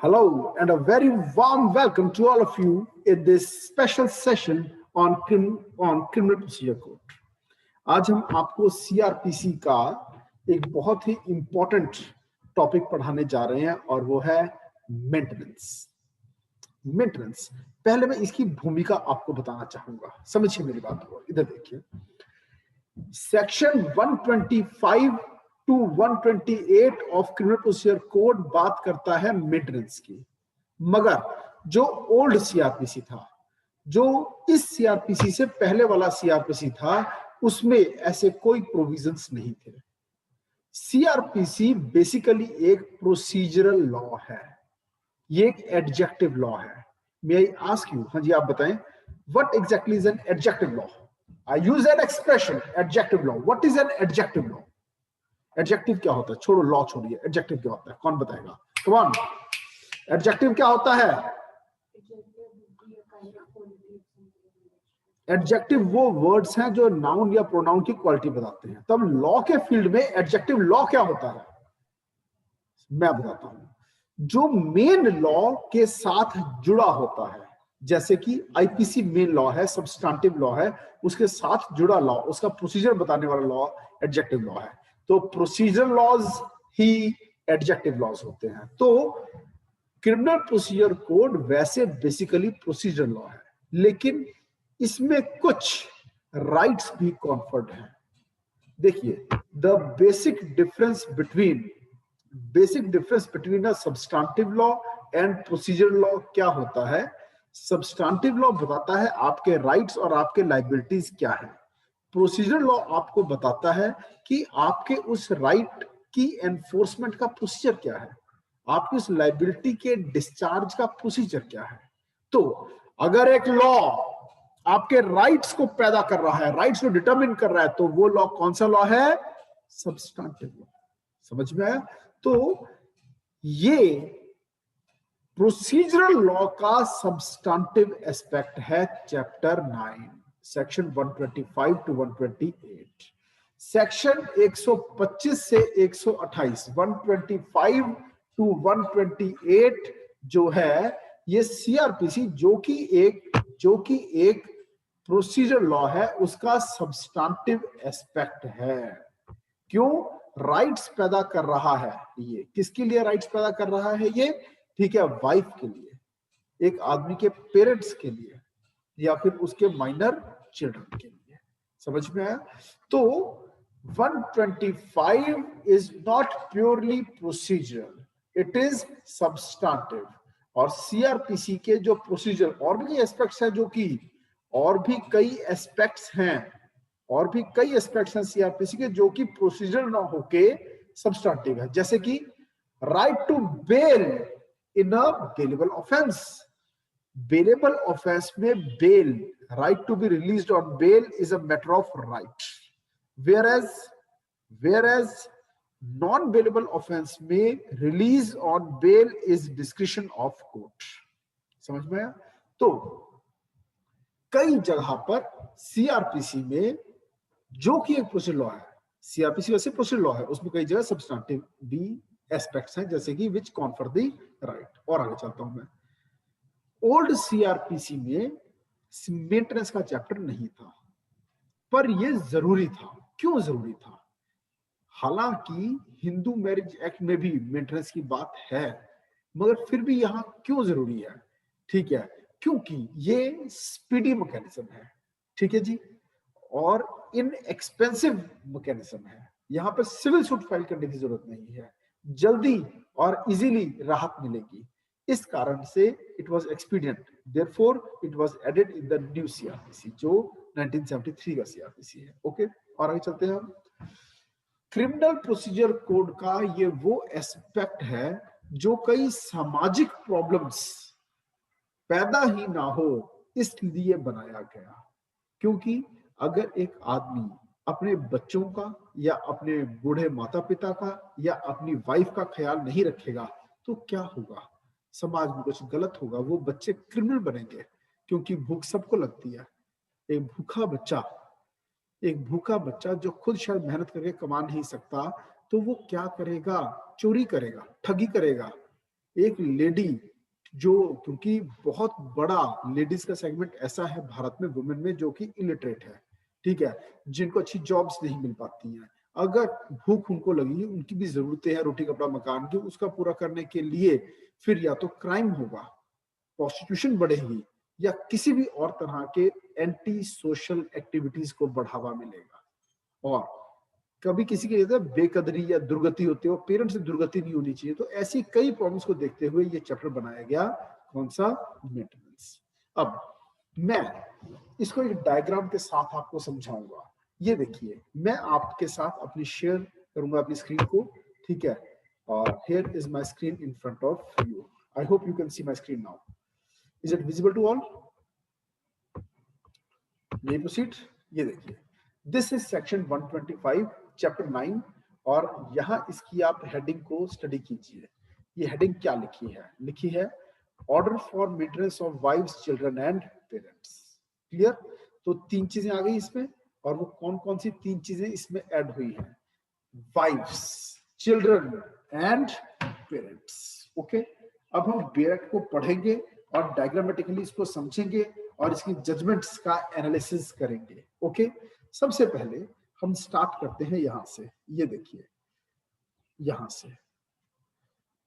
Hello and a very warm welcome to all of you in this special session on criminal procedure code. आज हम आपको CrPC का एक बहुत ही important topic पढ़ाने जा रहे हैं और वो है मेंटेनेंस। पहले मैं इसकी भूमिका आपको बताना चाहूंगा, समझिए मेरी बात को। इधर देखिए, section 125 to 128 of criminal procedure code बात करता है मेंटेनेंस की, मगर जो ओल्ड सीआरपीसी था, जो इस सीआरपीसी से पहले वाला सीआरपीसी था, उसमें ऐसे कोई प्रोविजंस नहीं थे। सीआरपीसी बेसिकली एक प्रोसीजरल लॉ है, ये एक एडजेक्टिव लॉ है। मे आई आस्क यू, हाँ जी आप बताएं, what exactly is an adjective law? I use an expression, adjective law. What is an adjective law? Adjective क्या होता है? छोड़ो, लॉ छोड़िए, एडजेक्टिव क्या होता है? कौन बताएगा? Come on. एडजेक्टिव क्या होता है? एडजेक्टिव वो वर्ड्स हैं जो नाउन या प्रोनाउन की क्वालिटी बताते हैं। तब लॉ के फील्ड में एडजेक्टिव लॉ क्या होता है? मैं बताता हूं। जो मेन लॉ के साथ जुड़ा होता है, जैसे कि आईपीसी मेन लॉ है, सब्सटेंटिव लॉ है, उसके साथ जुड़ा लॉ, उसका प्रोसीजर बताने वाला लॉ एडजेक्टिव लॉ है। तो प्रोसीजर लॉज ही एडजेक्टिव लॉज होते हैं। तो क्रिमिनल प्रोसीजर कोड वैसे बेसिकली प्रोसीजर लॉ है, लेकिन इसमें कुछ राइट्स भी कॉन्फर्ड हैं। देखिए, the basic difference between a substantive law and procedure law क्या होता है? सब्सटेंटिव लॉ बताता है आपके राइट्स और आपके लायबिलिटीज क्या है। प्रोसीजर लॉ आपको बताता है कि आपके उस राइट की एनफोर्समेंट का प्रोसीजर क्या है, आपकी उस लायबिलिटी के डिस्चार्ज का प्रोसीजर क्या है। तो अगर एक लॉ आपके राइट्स को पैदा कर रहा है, राइट्स को डिटरमिन कर रहा है, तो वो लॉ कौन सा लॉ है? Substantive law. समझ में आया? तो ये प्रोसीजरल लॉ का सब्सटेंटिव एस्पेक्ट है चैप्टर 9, सेक्शन 125 टू 128। सेक्शन 125 से 128, 125 टू 128 जो है, ये सीआरपीसी जो कि एक प्रोसीजर लॉ है, उसका सब्सटेंटिव एस्पेक्ट है। क्यों? राइट्स पैदा कर रहा है। ये किसके लिए राइट्स पैदा कर रहा है? ये ठीक है, वाइफ के लिए, एक आदमी के पेरेंट्स के लिए, या फिर उसके माइनर चिल्ड्रन के लिए। समझ में आया? तो 125 is not purely procedural, it is substantive. और सीआरपीसी के जो प्रोसीजर और भी कई एस्पेक्ट्स हैं, जो कि और भी कई एस्पेक्ट्स हैं सीआरपीसी के जो कि प्रोसीजर ना होके सब्सटेंटिव है। जैसे कि right to bail in a bailable offence. Bailable offence में bail, right to be released on bail is a matter of right, whereas non bailable offence में release on bail is discretion of court. समझ में आया? तो कई जगह पर CrPC में, जो कि एक प्रोसीजर लॉ है, सीआरपीसी वैसे प्रोसीजर लॉ है, उसमें कई जगह सब्सटेंटिव भी एस्पेक्ट्स हैं, जैसे कि विच कॉन्फर द राइट। और आगे चलता हूं मैं। ओल्ड सीआरपीसी में मेंटेनेंस का चैप्टर नहीं था, पर यह जरूरी था। क्यों जरूरी था? हालांकि हिंदू मैरिज एक्ट में भी मेंटेनेंस की बात है, मगर फिर भी यहां क्यों जरूरी है? ठीक है, क्योंकि ये स्पीडी मैकेनिज्म है, ठीक है जी, और इनएक्सपेंसिव मैकेनिज्म है। यहां पर सिविल सूट फाइल करने की जरूरत नहीं है, जल्दी और इजीली राहत मिलेगी। इस कारण से it was expedient, therefore it was added in the new CrPC, जो 1973 का सीआरपीसी है। ओके, और आगे चलते हैं हम। क्रिमिनल प्रोसीजर कोड का ये वो एस्पेक्ट है जो कई सामाजिक प्रॉब्लम्स पैदा ही ना हो इसलिए बनाया गया। क्योंकि अगर एक आदमी अपने बच्चों का या अपने बूढ़े माता पिता का या अपनी वाइफ का ख्याल नहीं रखेगा, तो क्या होगा? समाज में कुछ गलत होगा, वो बच्चे क्रिमिनल बनेंगे। क्योंकि भूख सबको लगती है। एक भूखा बच्चा जो खुद शायद मेहनत करके कमा नहीं सकता, तो वो क्या करेगा? चोरी करेगा, ठगी करेगा, एक लेडी जो, क्योंकि बहुत बड़ा लेडीज का सेगमेंट ऐसा है भारत में वुमेन में जो कि इलिटरेट है, ठीक है, जिनको अच्छी जॉब्स नहीं मिल पाती हैं, अगर भूख उनको लगी, उनकी भी जरूरतें हैं रोटी कपड़ा मकान की, उसका पूरा करने के लिए फिर या तो क्राइम होगा, प्रोस्टिट्यूशन बढ़ेगी, या किसी भी और तरह के एंटी सोशल एक्टिविटीज को बढ़ावा मिलेगा। और कभी किसी की बेकदरी या दुर्गति होती है, पेरेंट्स से दुर्गति नहीं होनी चाहिए। तो ऐसी कई प्रॉब्लम्स को देखते हुए ये चैप्टर बनाया गया, कौन सा, मेंटेनेंस। अब मैं इसको एक डायग्राम के साथ आपको समझाऊंगा। ये देखिए, मैं आपके साथ अपनी शेयर करूंगा अपनी स्क्रीन को, ठीक है, और here is my screen in front of you. I hope you can see my screen now. Is it visible to all? ये प्रोसीड। ये देखिए, दिस इज सेक्शन 125 चैप्टर 9, और यहां इसकी आप हेडिंग को स्टडी कीजिए। ये हेडिंग क्या लिखी है? लिखी है order for maintenance of wives, children and parents. Clear? तो तीन चीजें आ गई इसमें, और वो कौन कौन सी तीन चीजें इसमें ऐड हुई हैं? Wives, children and parents. Okay, अब हम बेरट को पढ़ेंगे और डायग्रामेटिकली इसको समझेंगे और इसकी जजमेंट्स का एनालिसिस करेंगे। ओके, सबसे पहले हम स्टार्ट करते हैं यहां से। ये देखिए, यहां से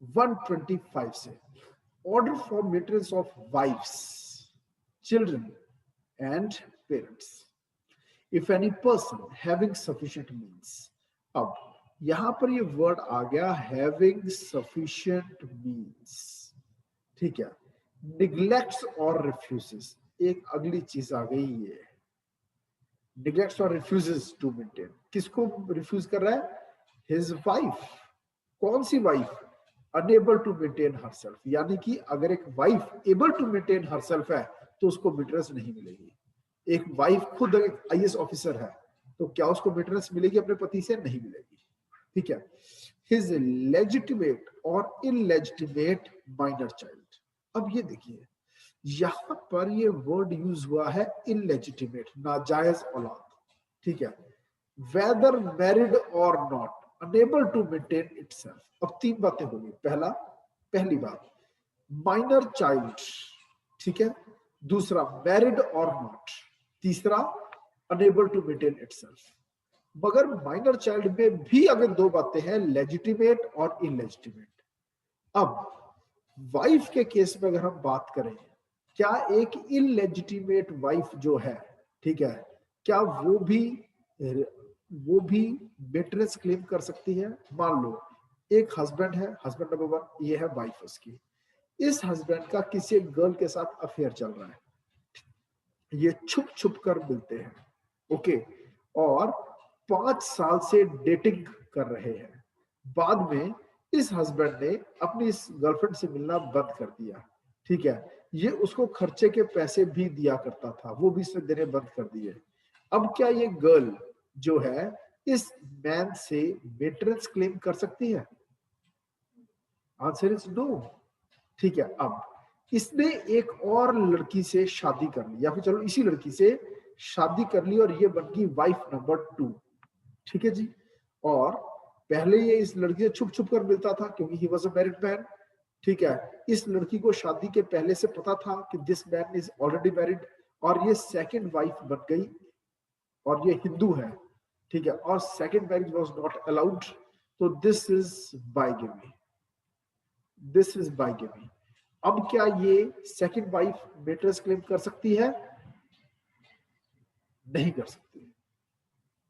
125 से, order for maintenance of wifes, children and parents, if any person having sufficient means. अब यहां पर ये वर्ड आ गया, हैविंग सफिशिएंट मीन्स, ठीक है, निग्लेक्ट्स और रिफ्यूजेस। एक अगली चीज आ गई, ये निग्लेक्ट्स और रिफ्यूजेस टू मेंटेन। किसको रिफ्यूज कर रहा है? His wife. कौन सी wife? Unable to maintain herself, यानी कि अगर एक wife able to maintain herself है तो उसको मेंटेनेंस नहीं मिलेगी। एक वाइफ खुद एक आईएएस ऑफिसर है तो क्या उसको मेंटेनेंस मिलेगी अपने पति से? नहीं मिलेगी, ठीक है। हिज लेजिटिमेट और इलेजिटिमेट माइनर चाइल्ड। अब ये देखिए, यहां पर ये वर्ड यूज हुआ है इलेजिटिमेट, नाजायज औलाद, ठीक है, whether married or not, unable to maintain itself. अब तीन बातें होगी। पहली बात माइनर चाइल्ड, ठीक है, दूसरा मैरिड और नॉट, तीसरा अनेबल टू मेंटेन इटसेल्फ। मगर माइनर चाइल्ड में भी अगर दो बातें हैं, लेजिटिमेट और इलेजिटिमेट। अब वाइफ के केस में अगर हम बात करें, क्या एक इलेजिटिमेट वाइफ जो है, ठीक है, क्या वो भी मेंटेनेंस क्लेम कर सकती है? मान लो एक हस्बैंड है, हस्बैंड नंबर 1, ये है वाइफ उसकी। इस हस्बैंड का किसी एक गर्ल के साथ अफेयर चल रहा है, ये छुप छुप कर मिलते हैं, ओके, और 5 साल से डेटिंग कर रहे हैं। बाद में इस हस्बैंड ने अपनी इस गर्लफ्रेंड से मिलना बंद कर दिया, ठीक है, ये उसको खर्चे के पैसे भी दिया करता था, वो भी इसने देने बंद कर दिए। अब क्या ये गर्ल जो है इस मैन से मेंटेनेंस क्लेम कर सकती है? आंसर इज नो, ठीक है। अब इसने एक और लड़की से शादी कर ली, या फिर चलो इसी लड़की से शादी कर ली, और ये बन गई वाइफ नंबर 2, ठीक है जी। और पहले ये इस लड़की से छुप छुप कर मिलता था क्योंकि he was a married man, ठीक है। इस लड़की को शादी के पहले से पता था कि this man is already married, और ये सेकंड वाइफ बन गई, और ये हिंदू है, ठीक है, और second marriage was not allowed. तो this is bigamy, this is bigamy. अब क्या ये सेकंड वाइफ मेंटेनेंस क्लेम कर सकती है? नहीं कर सकती,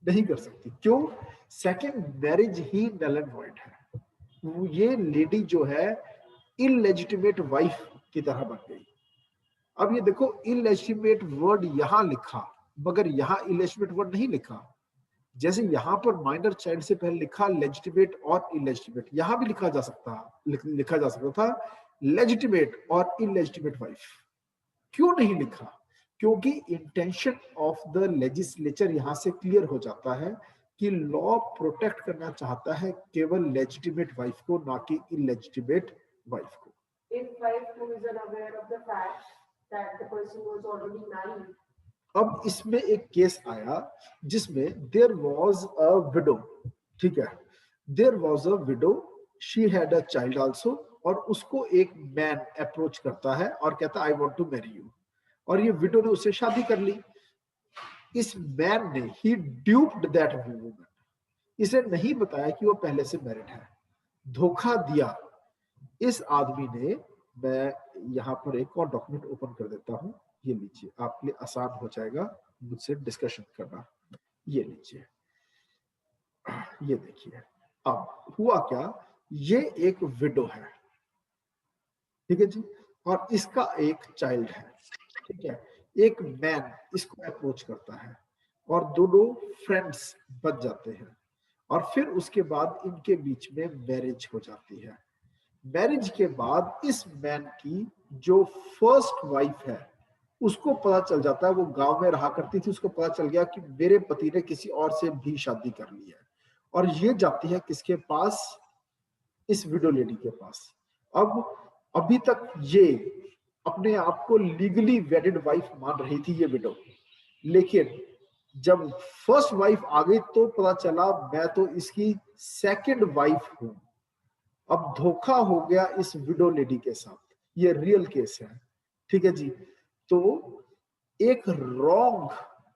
नहीं कर सकती। क्यों? सेकंड मैरिज ही नल एंड वॉइड है। ये लेडी जो है इलेजिटिमेट वाइफ की तरह बन गई। अब ये देखो, इलेजिटिमेट वर्ड यहां लिखा, मगर यहां इलेजिटिमेट वर्ड नहीं लिखा। जैसे यहां पर माइनर चाइल्ड से पहले लिखा लेजिटिमेट और इलेजिटिमेट, यहां भी लिखा जा सकता था लेजिटिमेट और इलेजिटिमेट वाइफ। क्यों नहीं लिखा? क्योंकि इंटेंशन ऑफ द लेजिस्लेचर यहां से क्लियर हो जाता है कि लॉ प्रोटेक्ट करना चाहता है केवल लेजिटिमेट वाइफ को, ना कि इलेजिटिमेट वाइफ को। If wife who is unaware of the fact that the person was already married. अब इसमें एक केस आया जिसमें देयर वाज अ विडो, ठीक है, there was a widow, she had a child also, और उसको एक मैन अप्रोच करता है और कहता है I want to marry you, और ये विडो ने उससे शादी कर ली। इस मैन ने ही ड्यूप्ड दैट वुमन, इसे नहीं बताया कि वो पहले से मैरिड है, धोखा दिया इस आदमी ने। मैं यहाँ पर एक और डॉक्यूमेंट ओपन कर देता हूँ, ये लीजिए, आपके लिए आसान हो जाएगा मुझसे डिस्कशन करना। ये लीजिए, ये देखिए। अब हुआ क्या, ये एक विडो है, ठीक है जी, और इसका एक चाइल्ड है, ठीक है। एक मैन इसको अप्रोच करता है और दोनों फ्रेंड्स बन जाते हैं, और फिर उसके बाद इनके बीच में मैरिज हो जाती है। मैरिज के बाद इस मैन की जो फर्स्ट वाइफ है उसको पता चल जाता है, वो गांव में रहा करती थी, उसको पता चल गया कि मेरे पति ने किसी और से भी शादी कर ली है, और ये जाती है किसके पास, इस विडो लेडी के पास। अब अभी तक ये अपने आप को लीगली वेडिड वाइफ मान रही थी ये विडो, लेकिन जब फर्स्ट वाइफ आ गई तो पता चला मैं तो इसकी सेकंड वाइफ हूं। अब धोखा हो गया इस विडो लेडी के साथ, ये रियल केस है, ठीक है जी। तो एक रॉन्ग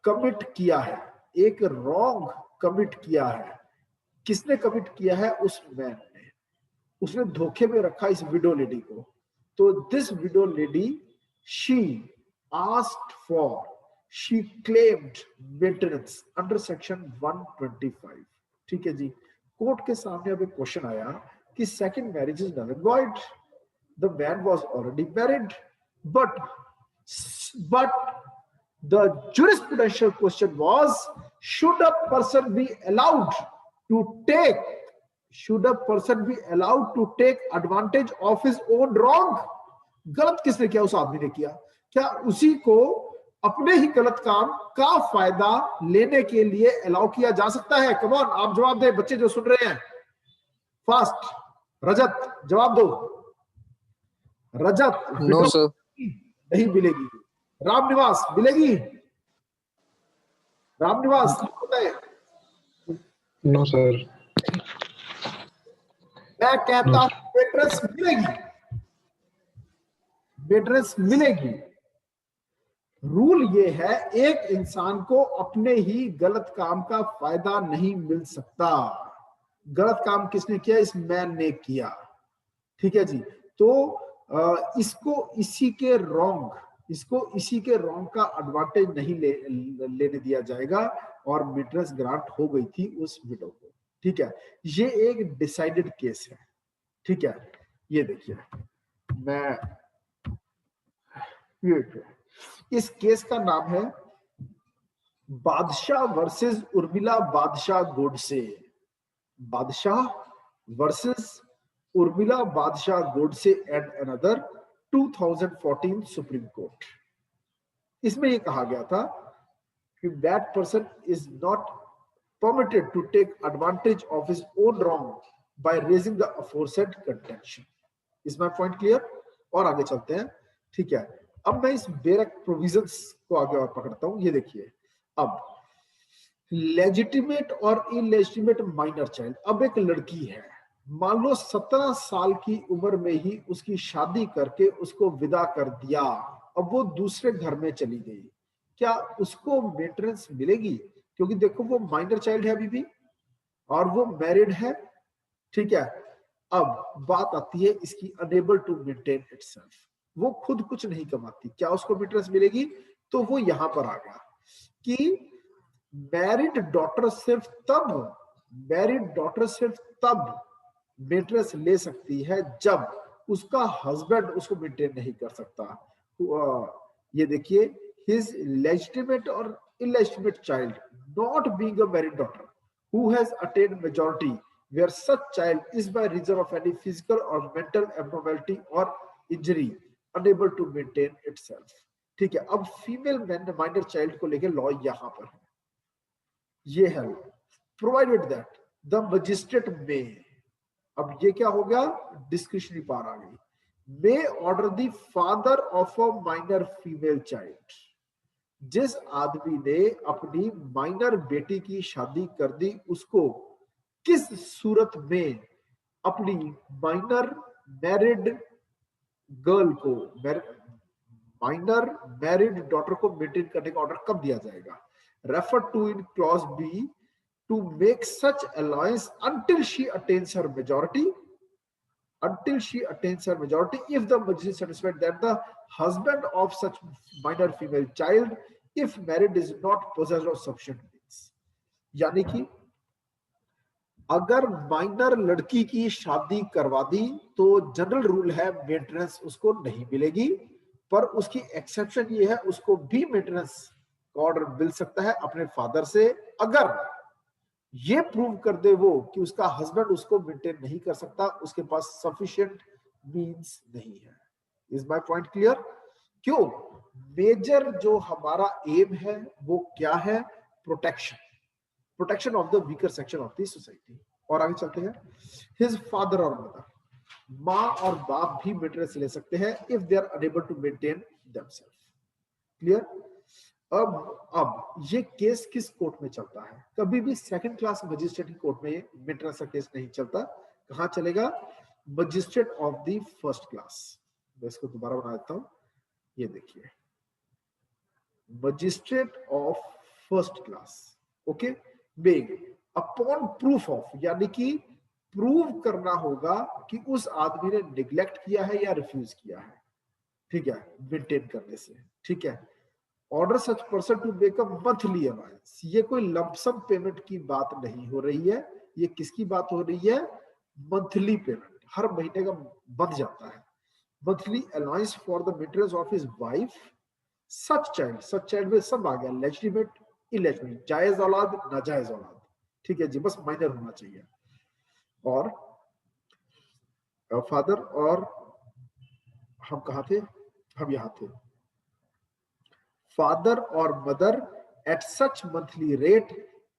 कमिट किया है, एक रॉन्ग कमिट किया है। किसने कमिट किया है, उस मैन ने, उसने धोखे में रखा इस विडो लेडी को। तो this window lady, she asked for, she claimed maintenance under section 125, ठीक है जी। कोर्ट के सामने अब एक क्वेश्चन आया कि second marriage is null and void, the man was already married, but the jurisprudential question was, should a person be allowed to take advantage of his own wrong? गलत किसने किया, उस आदमी ने किया। क्या उसी को अपने ही गलत काम का फायदा लेने के लिए अलाउ किया जा सकता है? कम ऑन, आप जवाब दें, बच्चे जो सुन रहे हैं, फास्ट। रजत जवाब दो। रजत, नो सर, नहीं मिलेगी। रामनिवास, मिलेगी? रामनिवास है? नो सर, मैं कहता हूं मेट्रेस मिलेगी, मेट्रेस मिलेगी। रूल ये है, एक इंसान को अपने ही गलत काम का फायदा नहीं मिल सकता। गलत काम किसने किया, इस मैन ने किया, ठीक है जी। तो इसको इसी के रॉन्ग का एडवांटेज नहीं लेने दिया जाएगा, और मेट्रेस ग्रांट हो गई थी उस विडो को, ठीक है। ये एक डिसाइडेड केस है, ठीक है। ये देखिए, मैं इस केस का नाम है बादशाह वर्सेस उर्मिला बादशाह गोडसे। बादशाह वर्सेस उर्मिला बादशाह Godse and another, 2014 supreme court. इसमें यह कहा गया था कि that person is not permitted to take advantage of his own wrong by raising the aforesaid contention. Is my point clear? और आगे चलते हैं, ठीक है। अब मैं इस बेरक प्रोविजंस को आगे और पकड़ता हूं। ये देखिए, अब लेजिटिमेट और इलेजिटिमेट माइनर चाइल्ड। अब एक लड़की है, मान लो 17 साल की उम्र में ही उसकी शादी करके उसको विदा कर दिया, अब वो दूसरे घर में चली गई, क्या उसको मेंटेनेंस मिलेगी? क्योंकि देखो वो माइनर चाइल्ड है अभी भी, और वो मैरिड है, ठीक है। अब बात आती है इसकी अनेबल टू मेंटेन इटसेल्फ, वो खुद कुछ नहीं कमाती, क्या उसको मेंटेनेंस मिलेगी? तो वो यहां पर आ गया कि मैरिड डॉटर सिर्फ तब मेंटेनेंस ले सकती है जब उसका हस्बैंड उसको मेंटेन नहीं कर सकता। ये देखिए, हिज लेजिटिमेट और illegitimate child not being a married daughter who has attained majority where such child is by reason of any physical or mental abnormality or injury unable to maintain itself, ठीक है। अब female minor child को लेकर law यहां पर है, ये है, प्रोवाइडेड दैट द मजिस्ट्रेट में, अब ये क्या हो गया, डिस्क्रिशनरी पावर आ गई, may order the father of a minor female child. जिस आदमी ने अपनी माइनर बेटी की शादी कर दी, उसको किस सूरत में अपनी माइनर मैरिड गर्ल को, माइनर मैरिड डॉटर को मेंटेन करने का ऑर्डर कब दिया जाएगा? Refer to in clause B to make such allowance until she attains her majority if the majority is satisfied that the husband of such minor female child if married is not possessed of sufficient means. यानी कि अगर minor लड़की की शादी करवा दी तो general rule है maintenance उसको नहीं मिलेगी, पर उसकी एक्सेप्शन ये है उसको भी मेंटेनेंस का ऑर्डर मिल सकता है अपने फादर से, अगर ये प्रूव कर दे वो कि उसका हस्बैंड उसको मेंटेन नहीं कर सकता, उसके पास सफिशिएंट मींस नहीं है। Is my point clear? क्यों? मेजर जो हमारा एम है वो क्या है? Protection of the weaker section of the society. और आगे चलते हैं। हिज फादर और मदर, माँ और बाप भी मेंटेनेंस ले सकते हैं if they are unable to maintain themselves. Clear? अब ये केस किस कोर्ट में चलता है? कभी भी सेकंड क्लास मजिस्ट्रेट कोर्ट में मेंटेनेंस का केस नहीं चलता। कहां चलेगा? Magistrate of the first class. मैं इसको दोबारा बना देता हूं, ये देखिए, magistrate of first class. Okay, beg upon proof of, यानी कि प्रूव करना होगा कि उस आदमी ने निग्लेक्ट किया है या रिफ्यूज किया है, ठीक है, मेंटेन करने से। ठीक है, order such person to make a monthly allowance, ये कोई लंपसम पेमेंट की बात नहीं हो रही है, ये किसकी बात हो रही है? मंथली पेमेंट, हर महीने का बंध जाता है। Monthly alliance for the maintenance of his wife, such child में सब आ गया, लेजिटिमेट इलेजिटिमेट, जायज औलाद नाजायज औलाद, ठीक है जी, बस माइनर होना चाहिए। और फादर, और हम कहा थे? हम यहां थे। father or mother at such monthly rate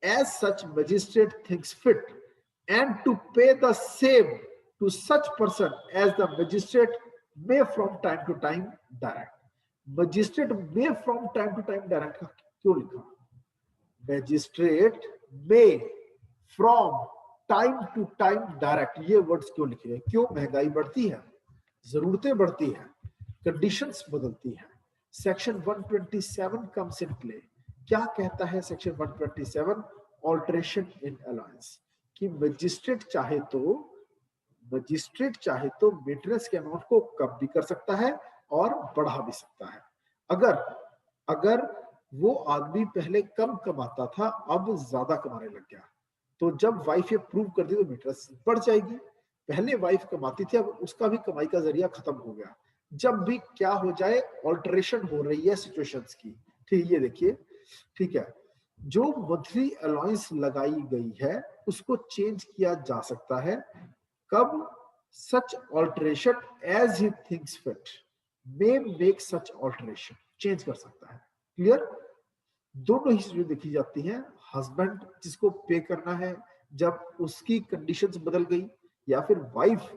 as such magistrate thinks fit, and to pay the same to such person as the magistrate may from time to time direct. Magistrate may from time to time direct का क्यों लिखा? Magistrate may from time to time direct, ये words क्यों लिखे हैं? क्यों? महंगाई बढ़ती है, जरूरतें बढ़ती हैं, कंडीशंस बदलती हैं। Section 127 comes in play. क्या कहता है सेक्शन 127? ऑल्टरेशन इन अलायंस, कि मजिस्ट्रेट चाहे तो मेंटेनेंस के अमाउंट को कम भी कर सकता है और बढ़ा भी सकता है। अगर वो आदमी पहले कम कमाता था, अब ज्यादा कमाने लग गया, तो जब वाइफ ये प्रूव कर दी तो मेंटेनेंस बढ़ जाएगी। पहले वाइफ कमाती थी, अब उसका भी कमाई का जरिया खत्म हो गया। जब भी क्या हो जाए, ऑल्टरेशन हो रही है सिचुएशंस की, ठीक, ये देखिए, ठीक है, जो मंथली अलाउंस लगाई गई है उसको चेंज किया जा सकता है। कब? Such alteration as he thinks fit may make such alteration, change कर सकता है। क्लियर? दोनों ही चीजें देखी जाती हैं। हस्बैंड जिसको पे करना है जब उसकी कंडीशंस बदल गई, या फिर वाइफ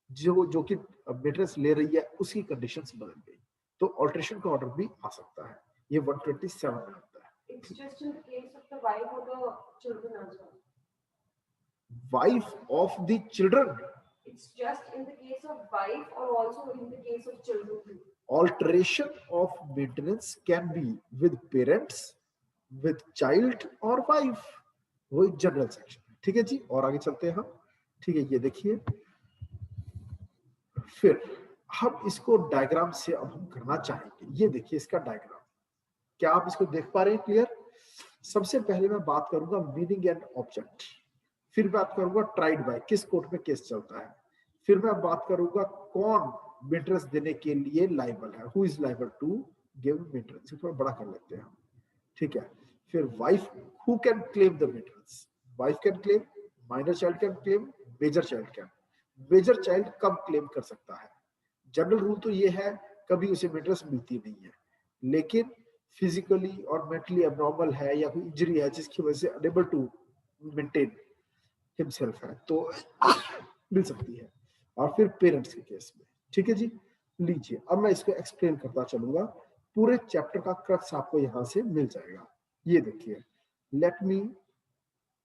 जो कि मेंटेनेंस ले रही है उसकी कंडीशंस बदल गई, तो ऑल्टरेशन का ऑर्डर भी आ सकता है। ये 127 में आता है। It's just in the case of the wife or the children as well. Wife of the children. It's just in the case of wife or also in the case of children too. Alteration of maintenance can be with parents, with child or wife, वो general section है। ठीक है जी, और आगे चलते हैं हम। ठीक है, ये देखिए, फिर हम इसको डायग्राम से अब हम करना चाहेंगे। ये देखिए इसका डायग्राम, क्या आप इसको देख पा रहे हैं? क्लियर? सबसे पहले मैं बात करूंगा मीनिंग एंड ऑब्जेक्ट, फिर बात करूंगा ट्राइड बाय, किस कोर्ट में केस चलता है, फिर मैं बात करूंगा कौन मेंटेनेंस देने के लिए लायबल है, who is liable to give maintenance. थोड़ा बड़ा कर लेते हैं हम, ठीक है। फिर wife, who can claim the maintenance? Wife can claim, minor child can claim, major child can. Major child कब क्लेम कर सकता है? जनरल रूल तो ये है कभी उसे मेंटेनेंस मिलती नहीं है, लेकिन फिजिकली और मेंटली एबनॉर्मल है या कोई इंजरी है जिसकी वजह से अनेबल टू मेंटेन हिमसेल्फ है तो मिल सकती है। और फिर पेरेंट्स के केस में, ठीक है जी। लीजिए अब मैं इसको एक्सप्लेन करता चलूंगा, पूरे चैप्टर का क्रक्स आपको यहां से मिल जाएगा। ये देखिए, let me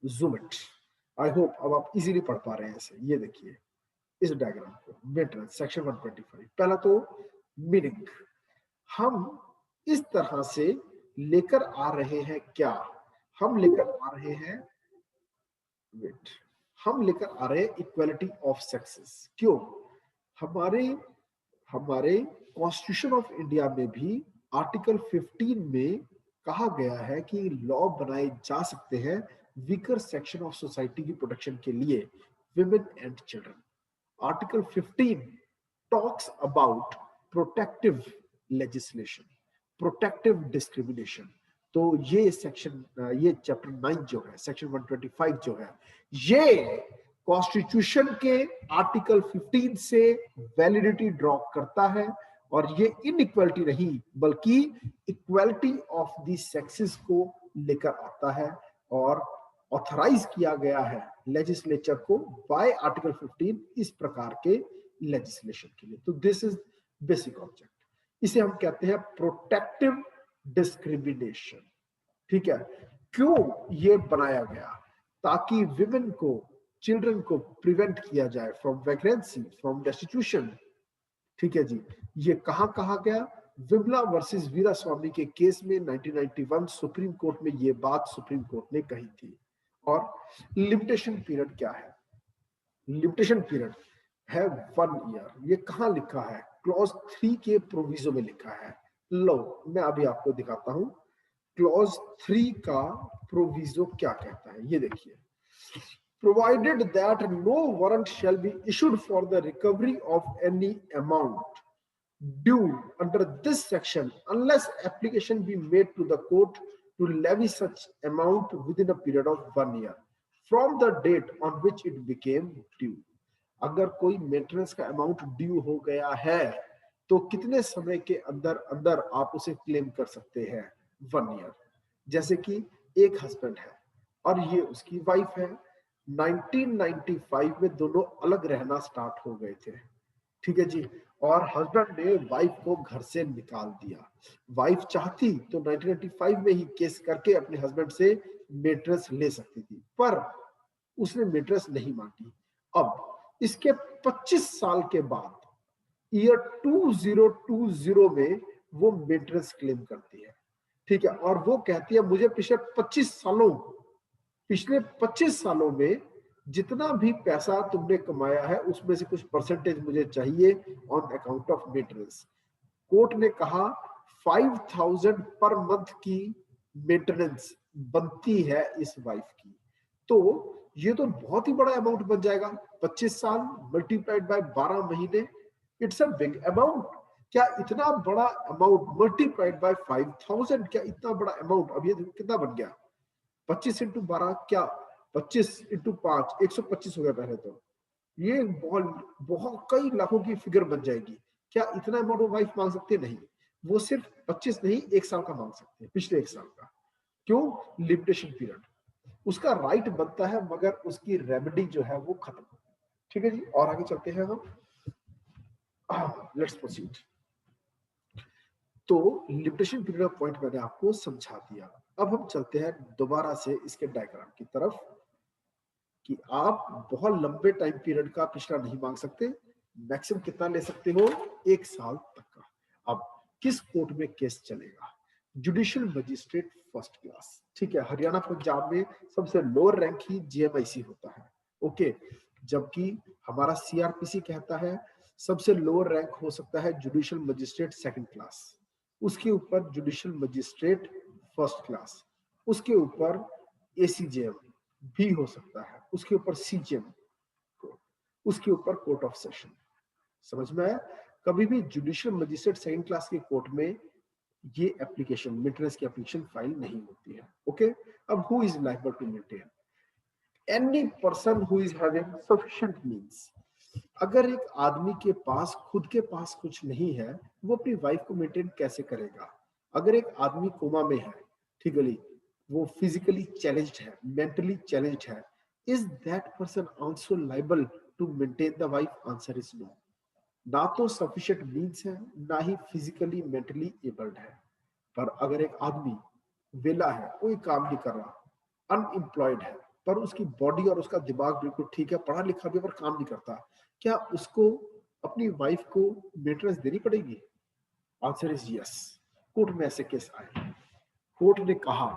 zoom it, I hope अब आप इजीली पढ़ पा रहे हैं इसे। ये देखिए, इस डायग्राम को, मेंटेनेंस सेक्शन 125। पहला तो मीनिंग, हम इस तरह से लेकर आ रहे हैं क्या, हम लेकर आ रहे हैं, वेट, हम लेकर आ रहे हैं इक्वालिटी ऑफ सेक्सेस। क्यों? हमारे हमारे कॉन्स्टिट्यूशन ऑफ इंडिया में भी आर्टिकल 15 में कहा गया है कि लॉ बनाए जा सकते हैं वीकर सेक्शन ऑफ सोसाइटी की प्रोटेक्शन के लिए, women and children. Article 15 talks about protective legislation, protective discrimination. तो ये सेक्शन, ये चैप्टर 9 जो है, सेक्शन 125 जो है, ये कॉन्स्टिट्यूशन के आर्टिकल 15 से वैलिडिटी ड्रॉ करता है, और ये इनइक्वालिटी नहीं बल्कि इक्वालिटी ऑफ द सेक्सेस को लेकर आता है, और ऑथराइज किया गया है लेजिस्लेचर को बाय आर्टिकल 15 इस प्रकार के लेजिस्लेशन के लिए। तो दिस इज बेसिक ऑब्जेक्ट, इसे हम कहते हैं प्रोटेक्टिव डिस्क्रिमिनेशन। ठीक है, क्यों ये बनाया गया? ताकि विमेन को, चिल्ड्रन को प्रिवेंट किया जाए फ्रॉम वैकेंसी, फ्रॉम डेस्टिट्यूशन। ठीक है जी, ये कहां कहा गया? विमला वर्सेस वीरा स्वामी के केस में 1991 सुप्रीम कोर्ट में ये बात सुप्रीम कोर्ट ने कही थी। और लिमिटेशन पीरियड क्या है? लिमिटेशन पीरियड है 1 ईयर। ये कहां लिखा है? क्लॉज 3 के प्रोविजो में लिखा है। लो मैं अभी आपको दिखाता हूं क्लॉज 3 का प्रोविजो क्या कहता है, ये देखिए। Provided that no warrant shall be issued for the recovery of any amount due under this section unless application be made to the court to levy such amount within a period of 1 year from the date on which it became due। अगर कोई maintenance का amount due हो गया है तो कितने समय के अंदर अंदर आप उसे क्लेम कर सकते हैं? 1 ईयर। जैसे कि एक हस्बैंड है और ये उसकी वाइफ है, 1995 में दोनों अलग रहना स्टार्ट हो गए थे। ठीक है जी, और हस्बैंड ने वाइफ को घर से निकाल दिया। वाइफ चाहती तो 1995 में ही केस करके अपने हस्बैंड से मेंटेनेंस ले सकती थी, पर उसने मेंटेनेंस नहीं मांगी। अब इसके 25 साल के बाद ईयर 2020 में वो मेंटेनेंस क्लेम करती है। ठीक है, और वो कहती है मुझे पिछले 25 सालों में जितना भी पैसा तुमने कमाया है उसमें से कुछ परसेंटेज मुझे चाहिए on account of maintenance. Court ने कहा 5000 पर मंथ की मेंटेनेंस बनती है इस वाइफ की। तो ये तो बहुत ही बड़ा अमाउंट बन जाएगा। 25 साल मल्टीप्लाइड बाय 12 महीने, इट्स अ बिग अमाउंट। क्या इतना बड़ा अमाउंट मल्टीप्लाइड बाय 5000, क्या इतना बड़ा अमाउंट? अब ये कितना बन गया? 25 इंटू 12, क्या 25 इंटू 5, 125 हो गया पहले तो। ये बहुत बहुत कई लाखों की फिगर बन जाएगी। क्या इतना अमाउंट वाइफ मांग सकती है? नहीं, वो सिर्फ 25 नहीं 1 साल का मांग सकते हैं, पिछले 1 साल का। क्यों? Limitation period. उसका राइट बनता है मगर उसकी रेमेडी जो है वो खत्म। ठीक है जी, और आगे चलते हैं हम। Let's proceed. तो लिमिटेशन पीरियड ऑफ पॉइंट मैंने आपको समझा दिया। अब हम चलते हैं दोबारा से इसके डायग्राम की तरफ कि आप बहुत लंबे टाइम पीरियड का पिछला नहीं मांग सकते। मैक्सिमम कितना ले सकते हो? 1 साल तक का। अब किस कोर्ट में केस चलेगा? Judicial magistrate first class. ठीक है, हरियाणा पंजाब में सबसे लोअर रैंक ही जीएमआईसी होता है। ओके, जबकि हमारा सीआरपीसी कहता है सबसे लोअर रैंक हो सकता है जुडिशियल मजिस्ट्रेट सेकंड क्लास, उसके ऊपर जुडिशियल मजिस्ट्रेट फर्स्ट क्लास, उसके ऊपर एसीजेएम भी हो सकता है, उसके ऊपर सीजेएम, उसके ऊपर कोर्ट ऑफ सेशन। समझ में आया? कभी भी जुडिशियल मजिस्ट्रेट सेकंड क्लास के कोर्ट में ये एप्लीकेशन, मेंटेनेंस की एप्लीकेशन फाइल नहीं होती है। ओके, अब who is liable to maintain? Any person who is having sufficient means. अगर एक आदमी के पास खुद के पास कुछ नहीं है, वो अपनी वाइफ को मेंटेन कैसे करेगा? अगर एक आदमी कोमा में है, ठीक है, वो फिजिकली चैलेंज्ड है, मेंटली चैलेंज्ड है, is that person also liable to maintain the wife? Answer is no. ना तो सफिशिएंट मींस है, ना ही फिजिकली मेंटली एबल्ड है। पर अगर एक आदमी वेला है, कोई काम नहीं कर रहा, अनएम्प्लॉयड है, पर उसकी बॉडी और उसका दिमाग बिल्कुल ठीक है, पढ़ा लिखा भी पर काम नहीं करता, क्या उसको अपनी वाइफ को मेंटेनेंस देनी पड़ेगी? Answer is yes. कोर्ट में ऐसे केस आए, कोर्ट ने कहा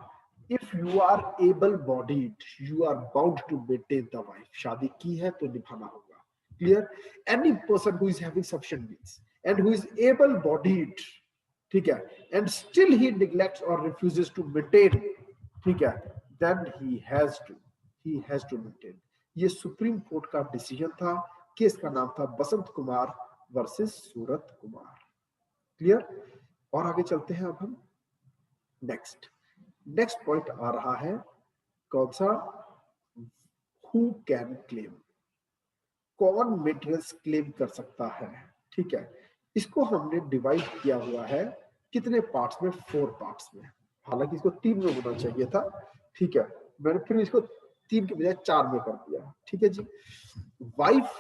if you are able bodied you are bound to maintain the wife. शादी की है तो निभाना होगा। Clear? Any person who is having sufficient means and who is able bodied, ठीक है, एंड स्टिल ही निग्लेक्ट्स और रिफ्यूजेस टू मेंटेन, ठीक है, then he has to maintain. ये सुप्रीम कोर्ट का डिसीजन था। केस का नाम था बसंत कुमार वर्सेस सूरत कुमार। क्लियर? और आगे चलते हैं अब हम। नेक्स्ट पॉइंट आ रहा है कौन सा? हु कैन क्लेम, कौन मेंटेनेंस क्लेम कर सकता है। ठीक है, इसको हमने डिवाइड किया हुआ है कितने पार्ट्स में? 4 पार्ट्स में। हालांकि इसको 3 में होना चाहिए था, ठीक है, मैंने फिर इसको 3 के बजाय 4 में कर दिया। ठीक है जी, वाइफ,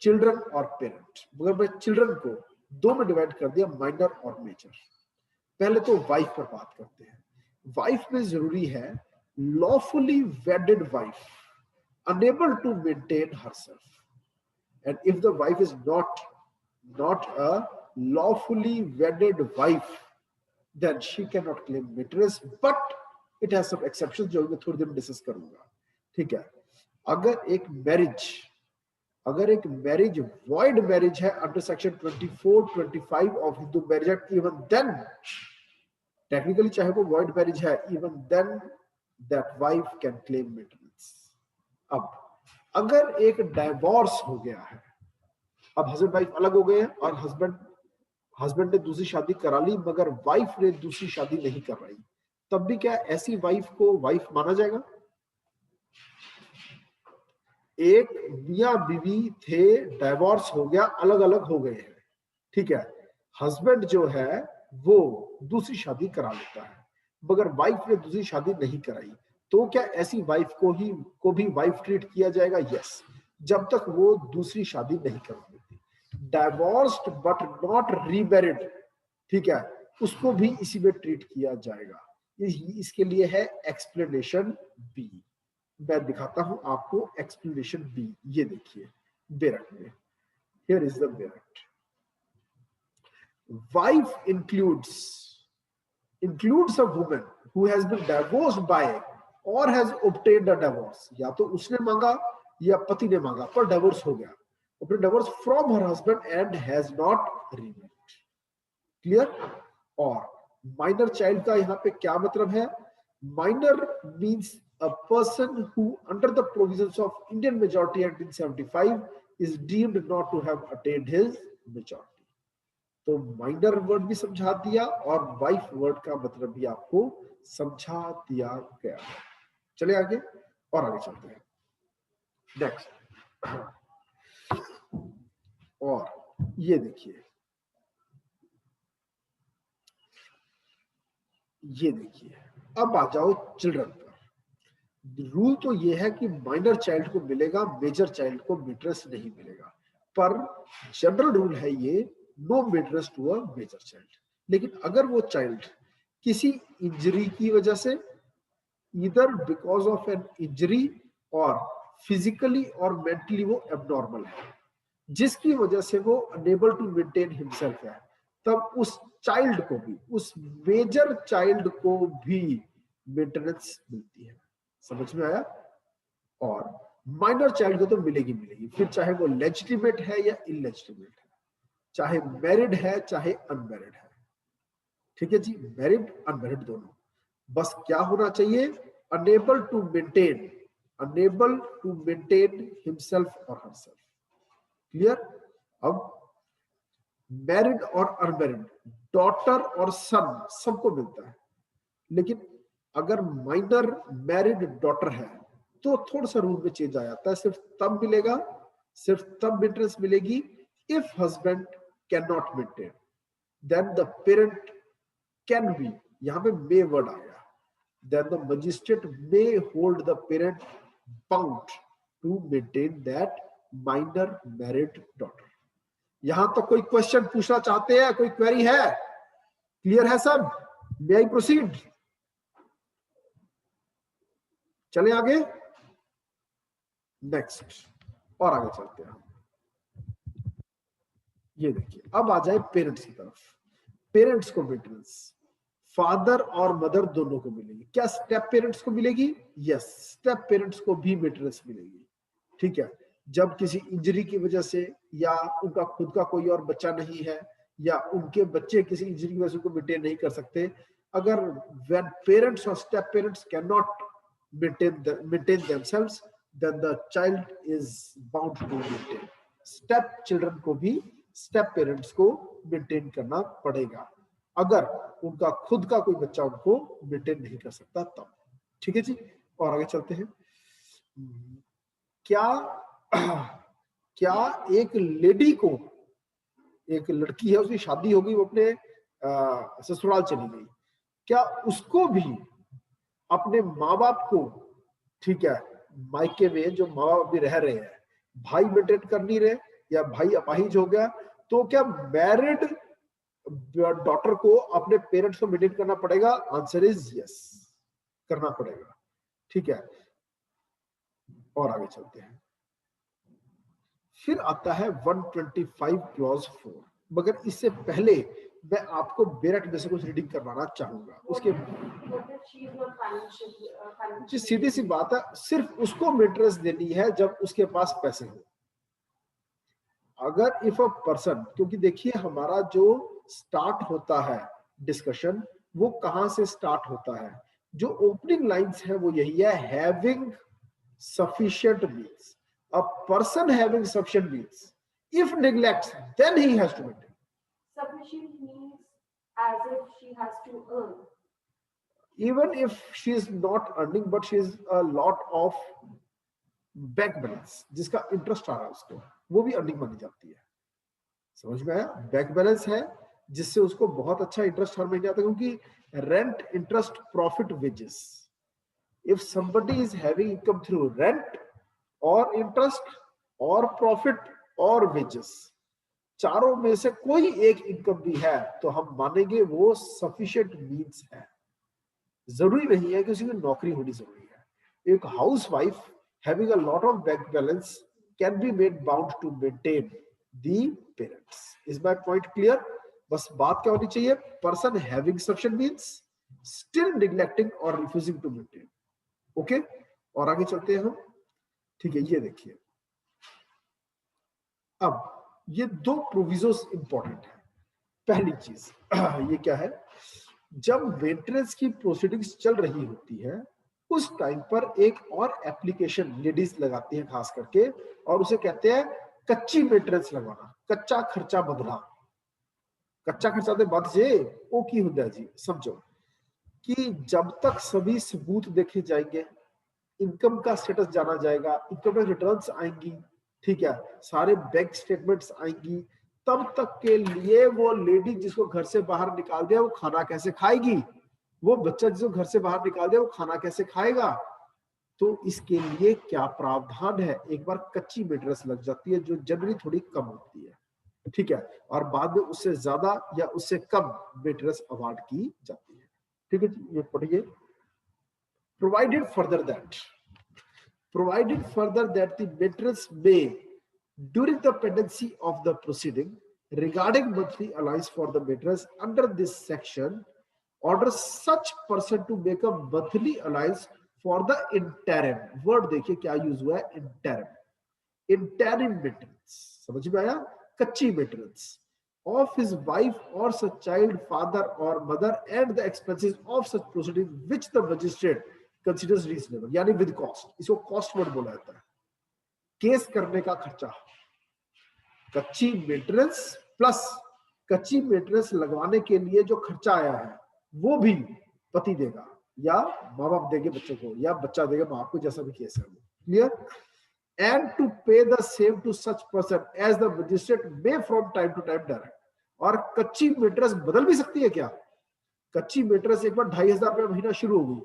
चिल्ड्रन और पेरेंट। मगर मैं चिल्ड्रन को 2 में डिवाइड कर दिया, माइनर और मेजर। पहले तो वाइफ पर बात करते हैं। वाइफ में जरूरी है lawfully wedded wife unable to maintain herself, and if the wife is not a lawfully wedded wife then she cannot claim maintenance, but it has some exceptions जो मैं थोड़ी देर में डिस्कस करूंगा। ठीक है, अगर एक मैरिज वॉइड मैरिज है under section 24-25 of Hindu marriage act, even then technically चाहे वो वॉइड मैरिज है, even then that wife can claim maintenance. अब अगर एक डाइवोर्स हो गया है, अब हस्बैंड वाइफ अलग हो गए हैं और हस्बैंड ने दूसरी शादी करा ली मगर वाइफ ने दूसरी शादी नहीं कराई, तब भी क्या ऐसी वाइफ को वाइफ माना जाएगा? एक मियां बीवी थे, डाइवोर्स हो गया, अलग अलग हो गए हैं, ठीक है, हस्बैंड जो है वो दूसरी शादी करा लेता है मगर वाइफ ने दूसरी शादी नहीं कराई, तो क्या ऐसी वाइफ को भी वाइफ ट्रीट किया जाएगा? यस, जब तक वो दूसरी शादी नहीं कर लेती। डाइवोर्स्ड बट नॉट रीमैरिड, ठीक है, उसको भी इसी में ट्रीट किया जाएगा। इसके लिए है एक्सप्लेनेशन बी। मैं दिखाता हूं आपको एक्सप्लेनेशन बी। ये देखिए बेरट में, here is the bare act. Wife includes a woman who has been divorced by or has obtained a divorce। या तो उसने मांगा या पति ने मांगा पर डिवोर्स हो गया, divorce from her husband and has not remarried. Clear? और माइनर चाइल्ड का यहाँ पे क्या मतलब है? Minor means a person who under the provisions of Indian Majority Act 1975 is deemed not to have attained his majority। तो minor word भी समझा दिया और वाइफ वर्ड का मतलब भी आपको समझा दिया गया है। चलिए आगे और आगे चलते हैं। नेक्स्ट, और ये देखिए अब आ जाओ चिल्ड्रन पर। रूल तो ये है कि माइनर चाइल्ड को मिलेगा, मेजर चाइल्ड को मेंटेनेंस नहीं मिलेगा, पर जनरल रूल है ये no maintenance to a major child. लेकिन अगर वो चाइल्ड किसी इंजरी की वजह से, either because of an injury or physically or mentally वो एबनॉर्मल है, जिसकी वजह से वो अनेबल टू मेंटेन हिमसेल्फ है, तब उस चाइल्ड को भी, उस मेजर चाइल्ड को भी मेंटेनेंस मिलती है। समझ में आया? और माइनर चाइल्ड को तो मिलेगी, फिर चाहे वो लेजिटिमेट है या इलेजिटिमेट है, चाहे मैरिड है चाहे अनमैरिड है। ठीक है जी, मैरिड अनमैरिड दोनों। बस क्या होना चाहिए? अनेबल टू मेंटेन हिमसेल्फ और हरसेल्फ। क्लियर? अब मैरिड और अनमैरिड, डॉटर और सन सबको मिलता है, लेकिन अगर माइनर मैरिड डॉटर है तो थोड़ा सा रूल में चेंज आ जाता है। सिर्फ तब मेंटेनेंस मिलेगी if husband can not maintain, then the parent can be, यहां पे मे वर्ड आया, then the magistrate may hold the parent bound to maintain that minor married daughter. यहां तक कोई क्वेश्चन पूछना चाहते हैं? कोई क्वेरी है? क्लियर है सब? मे आई प्रोसीड? चले आगे। नेक्स्ट और आगे चलते हैं। ये देखिए, अब आ जाए पेरेंट्स की तरफ। पेरेंट्स को मेंटेनेंस फादर और मदर दोनों को मिलेगी। क्या स्टेप पेरेंट्स को मिलेगी? यस, स्टेप पेरेंट्स को भी मेंटेनेंस मिलेगी। ठीक है, जब किसी इंजरी की वजह से या उनका खुद का कोई और बच्चा नहीं है या उनके बच्चे किसी इंजरी की वजह से उनको मेंटेन नहीं कर सकते, अगर when parents or step parents cannot maintain themselves, then the child is bound to maintain. Step children को भी स्टेप पेरेंट्स को मेंटेन करना पड़ेगा अगर उनका खुद का कोई बच्चा उनको मेंटेन नहीं कर सकता तब। ठीक है जी, और आगे चलते हैं। क्या क्या एक लेडी को, एक लड़की है, उसकी शादी हो गई, वो अपने ससुराल चली गई, क्या उसको भी अपने माँ बाप को, ठीक है, मायके में जो माँ बाप भी रह रहे हैं, भाई मेंटेन कर नहीं रहे या भाई अपाहिज हो गया, तो क्या मैरिड डॉटर को अपने पेरेंट्स को मेंटेन करना पड़ेगा? आंसर इज यस, करना पड़ेगा। ठीक है, और आगे चलते हैं। फिर आता है 125 क्लॉज 4, मगर इससे पहले मैं आपको बेरेट में से कुछ रीडिंग करवाना चाहूंगा। उसके सीधी सी बात है, सिर्फ उसको मेंटेनेंस देनी है जब उसके पास पैसे हो। अगर इफ अ पर्सन, क्योंकि देखिए हमारा जो स्टार्ट होता है डिस्कशन, वो कहां से स्टार्ट होता है, जो ओपनिंग लाइंस है वो यही है, having sufficient means. A person having sufficient means, if neglects, then he has to maintain. Sufficient means as if she has to earn. Even if she is not earning, but she is a lot of bank balance, जिसका interest आ रहा है उसको, वो भी earning मानी जाती है। समझ में आया? बैंक बैलेंस है जिससे उसको बहुत अच्छा इंटरेस्ट हर महीने आता है, क्योंकि rent, interest, profit, wages. If somebody is having income through rent or interest or profit or wages, चारों में से कोई एक इनकम भी है तो हम मानेंगे वो sufficient means है। जरूरी नहीं है कि उसी की नौकरी होनी जरूरी है। एक housewife having a lot of bank balance can be made bound to maintain the parents. Is my point clear? बस बात क्या होनी चाहिए? Person having sufficient means, still neglecting or refusing to maintain. Okay, और आगे चलते हैं हम। ठीक है, ये देखिए, अब ये दो प्रोविजोस इंपॉर्टेंट है। पहली चीज ये क्या है, जब मेंटेनेंस की प्रोसीडिंग्स चल रही होती है उस टाइम पर एक और एप्लीकेशन लेडीज लगाती हैं खास करके, और उसे कहते हैं कच्ची मेंटेनेंस लगवाना, कच्चा खर्चा बदला। कच्चा खर्चा दे बद जे ओ की होता है जी, समझो कि जब तक सभी सबूत देखे जाएंगे, इनकम का स्टेटस जाना जाएगा, इनकम टैक्स रिटर्न्स आएंगी, ठीक है, सारे बैंक स्टेटमेंट्स आएंगी, तब तक के लिए वो लेडी जिसको घर से बाहर निकाल दिया वो खाना कैसे खाएगी? वो बच्चा जिसको घर से बाहर निकाल दिया वो खाना कैसे खाएगा? तो इसके लिए क्या प्रावधान है, एक बार कच्ची मेंटेनेंस लग जाती है जो जनरली थोड़ी कम होती है, ठीक है, और बाद में उससे ज्यादा या उससे कम मेंटेनेंस अवार्ड की जाती है। ठीक है जी, ये पढ़िए। Provided further that the maintenance may, during the pendency of the proceeding regarding monthly allowance for the maintenance under this section, order such person to make a monthly allowance for the interim, word देखिए क्या use हुआ है, interim maintenance, समझ में आया? कच्ची maintenance of his wife or such child, father or mother, and the expenses of such proceeding which the magistrate considers reasonable, यानी with cost। इसको कॉस्ट वर्ड बोला जाता है, केस करने का खर्चा। कच्ची मेंटेनेंस प्लस कच्ची मेंटेनेंस लगवाने के लिए जो खर्चा आया है वो भी पति देगा या माँ बाप देंगे बच्चों को या बच्चा देगा माँ बाप को, जैसा भी केस है वो। Clear? and to pay the same to such person as the magistrate may from time to time direct। और कच्ची मेंटेनेंस बदल भी सकती है क्या? कच्ची मेंटेनेंस एक बार 2500 रुपये महीना शुरू हो गई,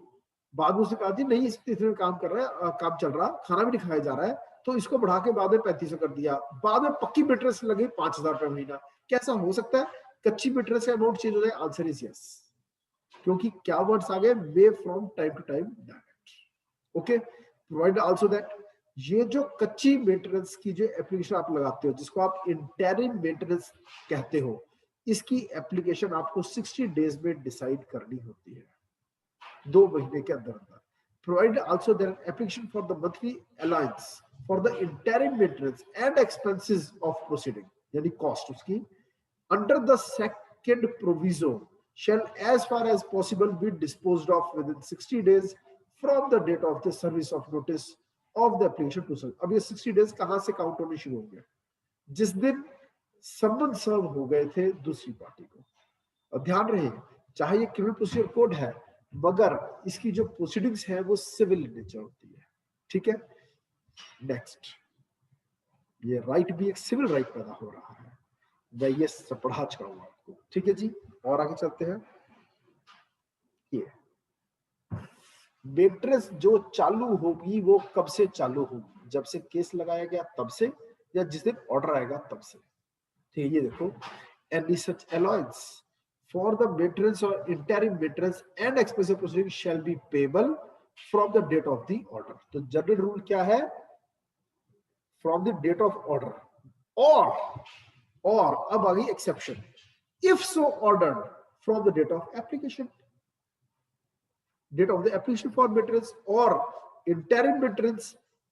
बाद में उसने कहा जी नहीं इस तीसरे में काम कर रहा है, काम चल रहा, खाना भी नहीं खाया जा रहा है, तो इसको बढ़ा के बाद में 3500 कर दिया, बाद में पक्की मेंटेनेंस लगी 5000 रुपये महीना। कैसा हो सकता है? कच्ची मेंटेनेंस का अमाउंट चेंज हो जाए? आंसर इज यस, क्योंकि क्या वर्ड्स आ गए, may from time to time direct. Okay, provide also that ये जो कच्ची मेंटेनेंस की जो एप्लीकेशन आप लगाते हो, जिसको आप इंटरिम मेंटेनेंस कहते हो, इसकी एप्लीकेशन आपको 60 डेज में डिसाइड करनी होती है, 2 महीने के अंदर अंदर। Provide also their application for the monthly allowance for the interim maintenance and expenses of proceeding, यानी कॉस्ट उसकी, under the second proviso shall as far as possible be disposed of within 60 days from the date of the service of notice of the application to serve। अब ये 60 days कहां से count होने शुरू होंगे? जिस दिन समन सर्व हो गए थे दूसरी पार्टी को। और ध्यान रहे, चाहे ये क्रिमिनल प्रोसीजर कोड है, मगर इसकी जो प्रोसीडिंग्स है वो सिविल नेचर होती है, ठीक है। नेक्स्ट, ये राइट भी एक सिविल राइट पैदा हो रहा है, मैं ये सब पढ़ा चुका हूं आपको, ठीक है जी। और आगे चलते हैं। ये मेंटेनेंस जो चालू होगी वो कब से चालू होगी? जब से केस लगाया गया तब से, या जिस दिन ऑर्डर आएगा तब से, ठीक है। ये देखो, any such allowance for the maintenance और interim maintenance and expensive proceeding shall be payable from the date of the order. तो जनरल रूल क्या है? From the date of order, और अब आ गई exception, if so ordered from the date of application, date of the application for maintenance or interim maintenance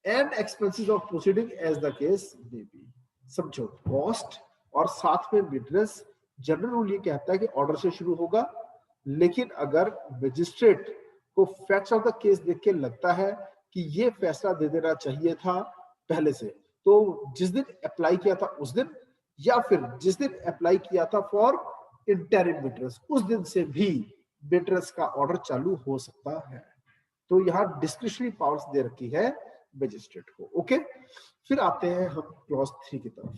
and expenses of proceeding as the case may be। समझो, cost और साथ में maintenance, general rule ये कहता है कि order से शुरू होगा, लेकिन अगर मजिस्ट्रेट को फैक्ट्स ऑफ द केस देख के लगता है कि ये फैसला दे देना चाहिए था पहले से, तो जिस दिन अप्लाई किया था उस दिन, या फिर जिस दिन अप्लाई किया था फॉर इंटरिम मेंटेनेंस उस दिन से भी मेंटेनेंस का ऑर्डर चालू हो सकता है। तो यहाँ डिस्क्रिशनरी पावर्स दे रखी है मजिस्ट्रेट को, ओके। फिर आते हैं हम क्लॉज 3 की तरफ।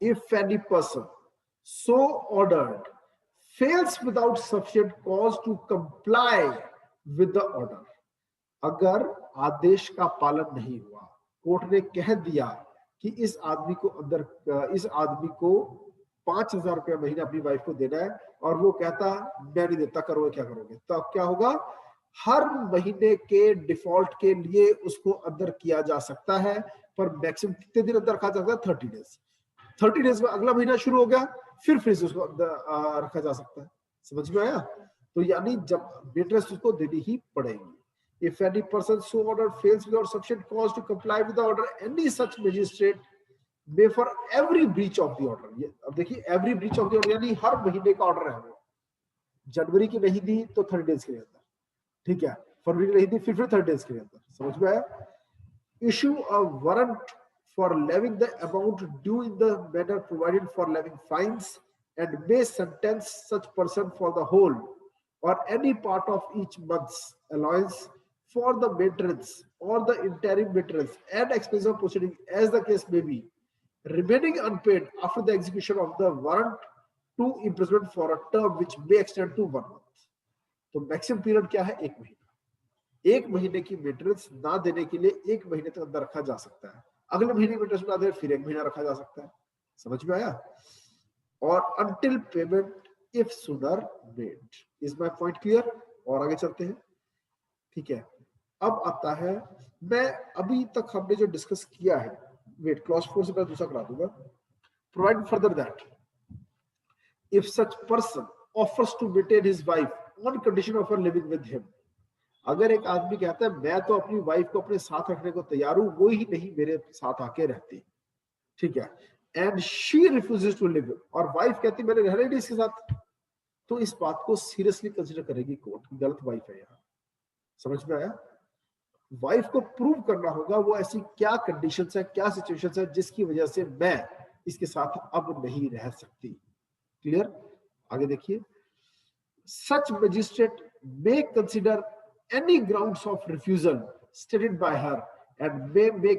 If any person so ordered fails without sufficient cause to comply with the order, अगर आदेश का पालन नहीं हुआ, कोर्ट ने कह दिया कि इस आदमी को 5,000 रुपया महीना अपनी वाइफ को देना है, और वो कहता मैं नहीं देता, करोगे क्या करोगे? तो क्या होगा? हर महीने के डिफॉल्ट के लिए उसको अंदर किया जा सकता है, पर मैक्सिमम कितने दिन अंदर रखा जा सकता है? 30 डेज। 30 डेज में अगला महीना शुरू हो गया, फिर से उसको अंदर रखा जा सकता है। समझ में आया? तो यानी जब मेंटेनेंस उसको देनी ही पड़ेगी। If any person so order fails without sufficient cause to comply with the order, any such magistrate may for every breach of the order. ये अब देखिए, every breach of the order यानी हर महीने का ऑर्डर है वो। जनवरी की नहीं दी तो 30 डेज के अंदर, ठीक है। फरवरी की नहीं दी फिर 30 डेज के अंदर। समझ में आया? Issue a warrant for levying the amount due in the manner provided for levying fines and may sentence such person for the whole और any part of each month's allowance for the maintenance और the interim maintenance and expense of proceeding as the case may be, remaining unpaid after the execution of the warrant to imprisonment for a term which may extend to 1 month। तो maximum period क्या है? 1 महीना। 1 महीने की maintenance ना देने के लिए 1 महीने तक अंदर रखा जा सकता है, अगले महीने की मेंटेनेंस ना दे फिर 1 महीना रखा जा सकता है। समझ में आया? और until payment if sooner made। is my point clear? और आगे चलते हैं, ठीक है। अब आता है, मैं अभी तक हमने जो डिस्कस किया है, वेट, क्लॉज 4 से मैं दूसरा करा दूंगा। Provide further that if such person offers to maintain his wife on condition of her living with him, अगर एक आदमी कहता है मैं तो अपनी वाइफ को अपने साथ रखने को तैयार हूं, वो ही नहीं मेरे साथ आके रहती, ठीक है, and she refuses to live, और वाइफ कहती मैंने रहना ही नहीं इसके साथ, तो इस बात को सीरियसली कंसीडर करेगी कोर्ट, गलत वाइफ है यहाँ। समझ में आया? वाइफ को प्रूव करना होगा वो ऐसी क्या कंडीशंस है, क्या सिचुएशंस है जिसकी वजह से मैं इसके साथ अब नहीं रह सकती। क्लियर? आगे देखिए, सच magistrate may consider any grounds of refusal stated by her and may make